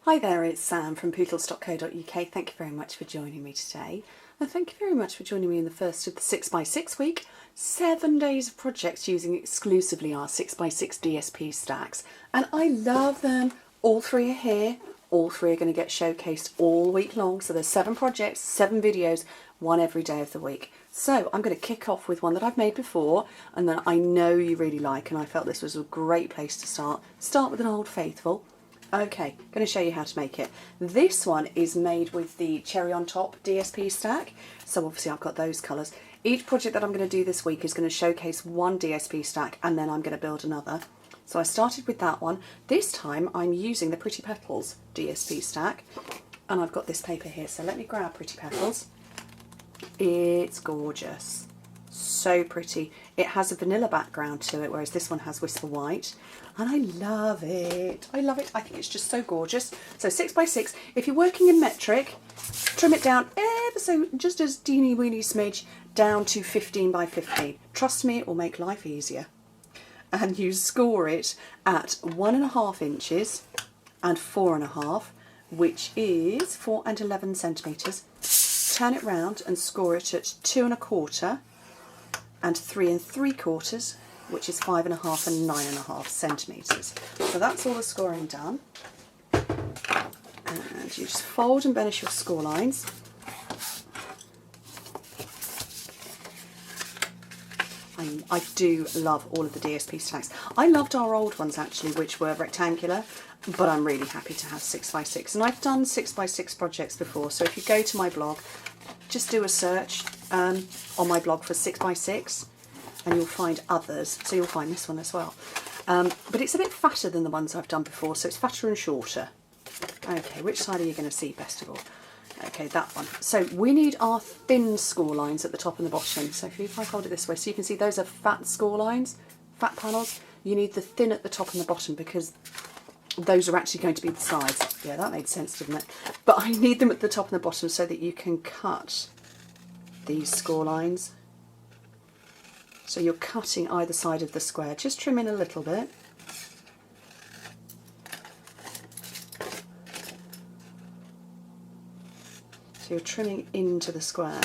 Hi there, it's Sam from Pootles.co.uk. Thank you very much for joining me today. And thank you very much for joining me in the first of the 6x6 week. 7 days of projects using exclusively our 6x6 DSP stacks. And I love them. All 3 are here. All 3 are going to get showcased all week long. So there's 7 projects, 7 videos, 1 every day of the week. So I'm going to kick off with one that I've made before and that I know you really like, and I felt this was a great place to start. Start with an Old Faithful. Okay, going to show you how to make it. This one is made with the Cherry on Top DSP stack, so obviously I've got those colours. Each project that I'm going to do this week is going to showcase one DSP stack and then I'm going to build another. So I started with that one. This time I'm using the Pretty Petals DSP stack, and I've got this paper here, so let me grab Pretty Petals. It's gorgeous. So pretty. It has a vanilla background to it, whereas this one has Whisper White, and I love it. I love it. I think it's just so gorgeous. So 6x6. If you're working in metric, trim it down ever so, just as teeny weeny smidge, down to 15x15. Trust me, it will make life easier. And you score it at 1.5 inches and 4.5, which is 4 and 11 centimetres. Turn it round and score it at 2.25 and 3 3/4, which is 5.5 and 9.5 centimetres. So that's all the scoring done. And you just fold and burnish your score lines. I do love all of the DSP stacks. I loved our old ones actually, which were rectangular, but I'm really happy to have 6x6. And I've done 6x6 projects before, so if you go to my blog, just do a search on my blog for 6x6 and you'll find others. So you'll find this one as well. But it's a bit fatter than the ones I've done before, so it's fatter and shorter. Okay, which side are you going to see best of all? Okay, that one. So we need our thin score lines at the top and the bottom. So if I hold it this way, so you can see those are fat score lines, fat panels. You need the thin at the top and the bottom because those are actually going to be the sides. Yeah, that made sense, didn't it? But I need them at the top and the bottom so that you can cut these score lines. So you're cutting either side of the square. Just trim in a little bit. So you're trimming into the square.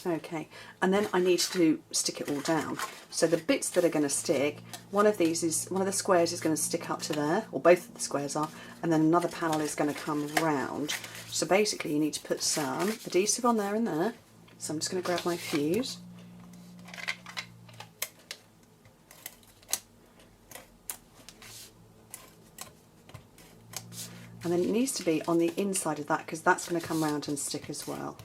Okay, and then I need to stick it all down. So the bits that are going to stick, one of the squares is going to stick up to there, or both of the squares are, and then another panel is going to come round. So basically you need to put some adhesive on there and there. So I'm just going to grab my fuse. And then it needs to be on the inside of that because that's going to come round and stick as well.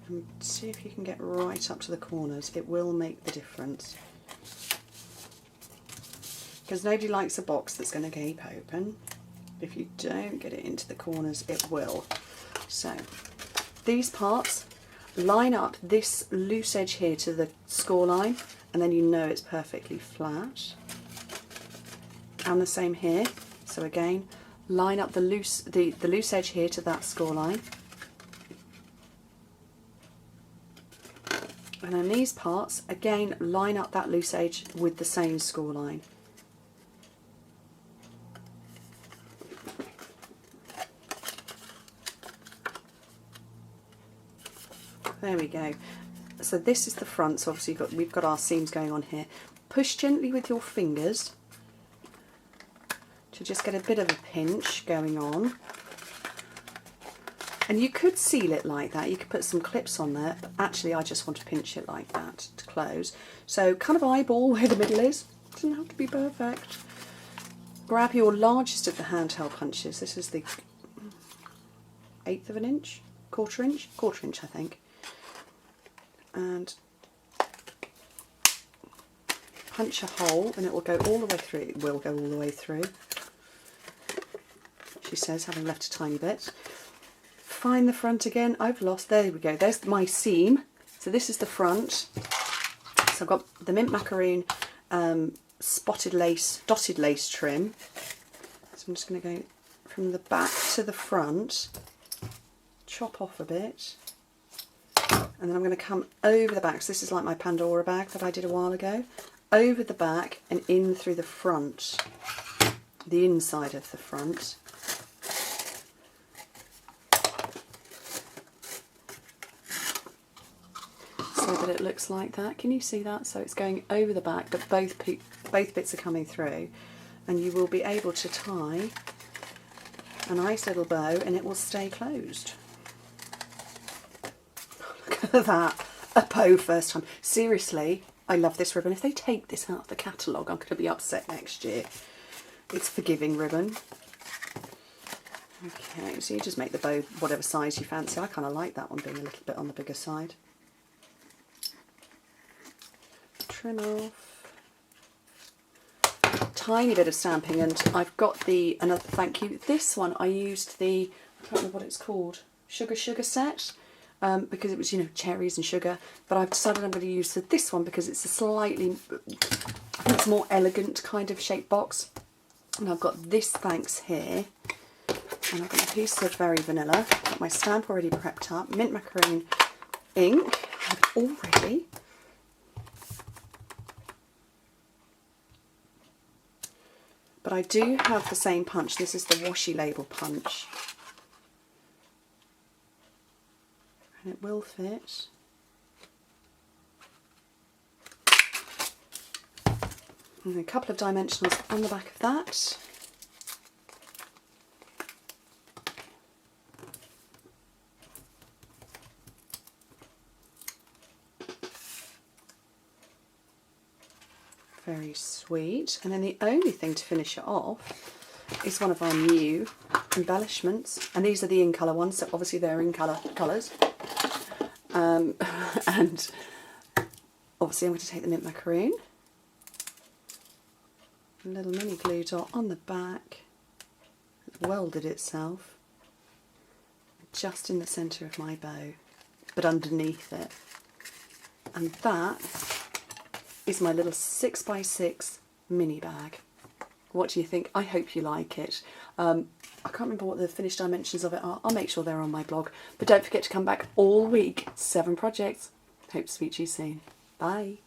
And see if you can get right up to the corners. It will make the difference. Because nobody likes a box that's going to gape open. If you don't get it into the corners, it will. So these parts line up this loose edge here to the score line, and then you know it's perfectly flat. And the same here. So again, line up the loose edge here to that score line. And then these parts, again, line up that loose edge with the same score line. There we go. So this is the front, so obviously we've got our seams going on here. Push gently with your fingers to just get a bit of a pinch going on. And you could seal it like that, you could put some clips on there, but actually I just want to pinch it like that to close. So kind of eyeball where the middle is, doesn't have to be perfect. Grab your largest of the handheld punches. This is the 1/8 of an inch, quarter inch I think. And punch a hole and it will go all the way through. It will go all the way through, she says, having left a tiny bit. Find the front again. I've lost, there we go, there's my seam. So this is the front. So I've got the mint macaroon spotted lace, dotted lace trim. So I'm just going to go from the back to the front, chop off a bit, and then I'm going to come over the back. So this is like my Pandora bag that I did a while ago. Over the back and in through the front, the inside of the front. So that it looks like that. Can you see that? So it's going over the back, but both bits are coming through, and you will be able to tie a nice little bow and it will stay closed. Look at that, a bow first time. Seriously, I love this ribbon. If they take this out of the catalogue, I'm going to be upset next year. It's forgiving ribbon. Okay, so you just make the bow whatever size you fancy. I kind of like that one being a little bit on the bigger side. Trim off. Tiny bit of stamping, and I've got another thank you. This one I used I can't remember what it's called, sugar set, because it was, you know, cherries and sugar, but I've decided I'm going to use this one because it's a slightly, I think it's a more elegant kind of shaped box. And I've got this thanks here, and I've got a piece of Very Vanilla, got my stamp already prepped up, mint macaroon ink, I've already. But I do have the same punch. This is the washi label punch. And it will fit. And a couple of dimensionals on the back of that. Very sweet. And then the only thing to finish it off is one of our new embellishments, and these are the in colour ones, so obviously they're in colours. And obviously I'm going to take the mint macaroon, a little mini glue dot on the back, it's welded itself just in the centre of my bow, but underneath it, and that is my little 6x6 mini bag. What do you think? I hope you like it. I can't remember what the finished dimensions of it are. I'll make sure they're on my blog. But don't forget to come back all week. 7 projects. Hope to speak to you soon. Bye.